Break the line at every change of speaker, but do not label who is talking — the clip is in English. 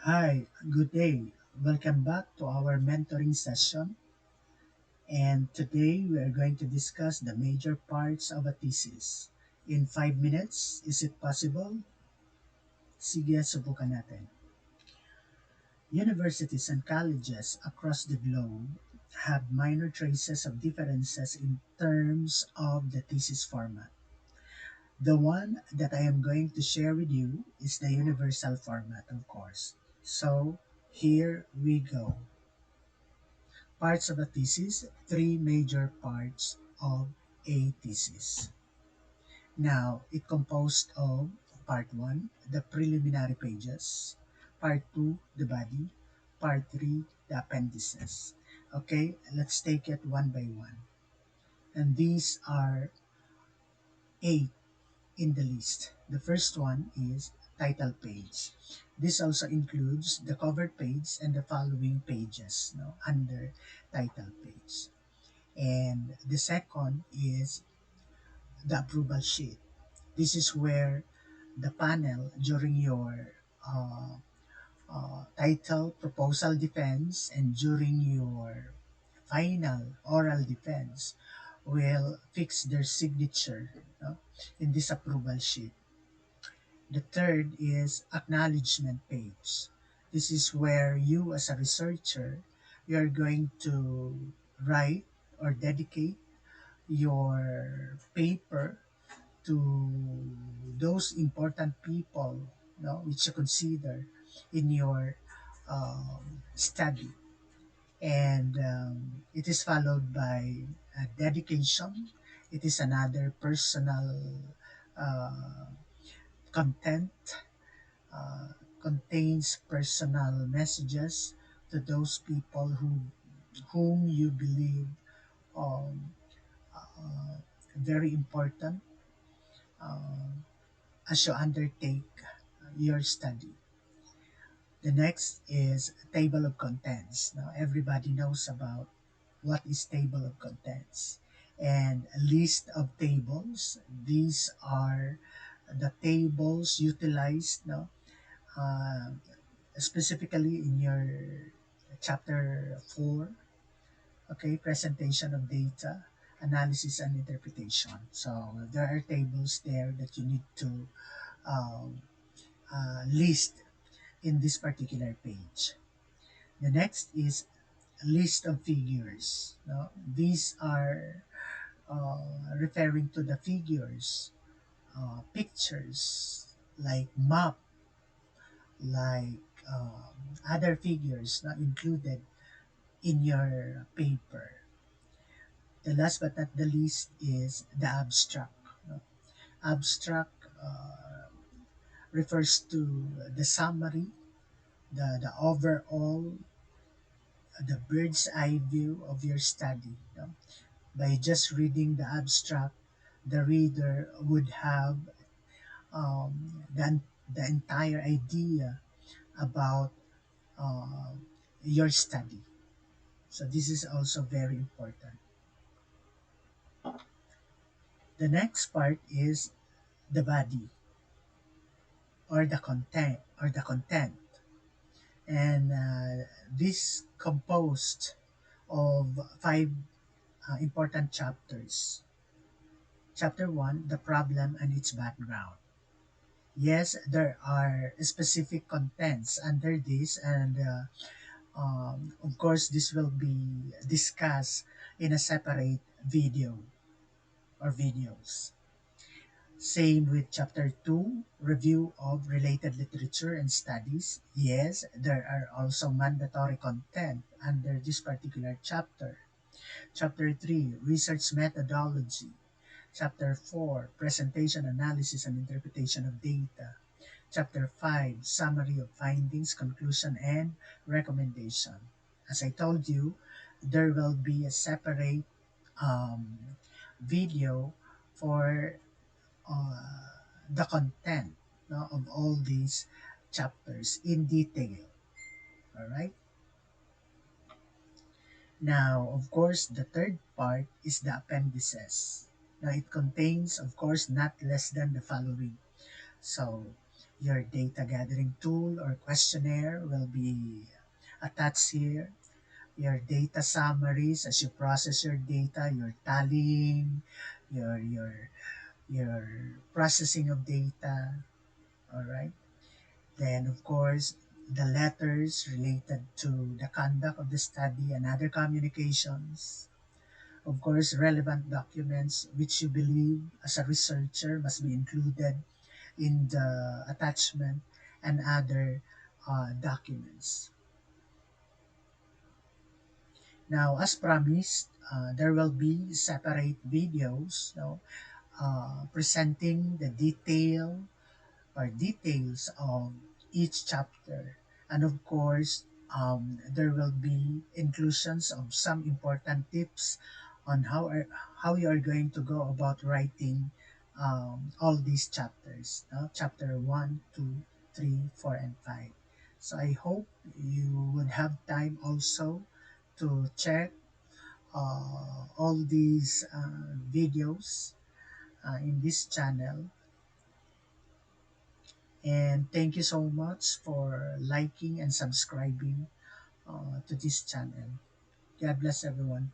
Hi, good day. Welcome back to our mentoring session. And today we are going to discuss the major parts of a thesis. In 5 minutes, is it possible? Sige, subukan natin. Universities and colleges across the globe have minor traces of differences in terms of the thesis format. The one that I am going to share with you is the universal format, of course. So, here we go. Parts of a thesis, three major parts of a thesis. Now, it composed of part 1, the preliminary pages, part 2, the body, part 3, the appendices. Okay, let's take it one by one. And these are 8 in the list. The first one is title page. This also includes the cover page and the following pages under title page. And the second is the approval sheet. This is where the panel during your uh, title proposal defense and during your final oral defense will fix their signature in this approval sheet. The third is acknowledgement page. This is where you as a researcher, you're going to write or dedicate your paper to those important people, which you consider in your study. And it is followed by dedication. It is another personal uh, content, uh, contains personal messages to those people whom you believe um, very important uh, as you undertake your study. The next is table of contents. Now, everybody knows about what is table of contents and a list of tables. These are the tables utilized uh, specifically in your chapter 4, okay, presentation of data, analysis and interpretation. So there are tables there that you need to um, list in this particular page. The next is a list of figures. No? These are referring to the figures, pictures, like map, like other figures not included in your paper. The last but not the least is the abstract. No? Abstract refers to the summary, the overall, the bird's eye view of your study. By just reading the abstract, the reader would have the entire idea about uh, your study. So this is also very important. The next part is the body or the content, and this composed of five important chapters. Chapter 1, the problem and its background. Yes, there are specific contents under this, and of course, this will be discussed in a separate video or videos. Same with chapter 2, review of related literature and studies. Yes, there are also mandatory content under this particular chapter. Chapter 3, research methodology. Chapter 4, presentation, analysis, and interpretation of data. Chapter 5, summary of findings, conclusion, and recommendation. As I told you, there will be a separate um, video for the content of all these chapters in detail. All right. Now, of course, the third part is the appendices. Now, it contains, of course, not less than the following. So, Your data gathering tool or questionnaire will be attached here. Your data summaries as you process your data, your tallying, your processing of data. All right. Then, of course, the letters related to the conduct of the study and other communications. Of course, relevant documents which you believe as a researcher must be included in the attachment and other documents. Now, as promised, there will be separate videos, presenting the details of each chapter. And of course, there will be inclusions of some important tips on how you are going to go about writing all these chapters, chapter 1, 2, 3, 4, and 5. So I hope you would have time also to check all these videos in this channel. And thank you so much for liking and subscribing to this channel. God bless everyone.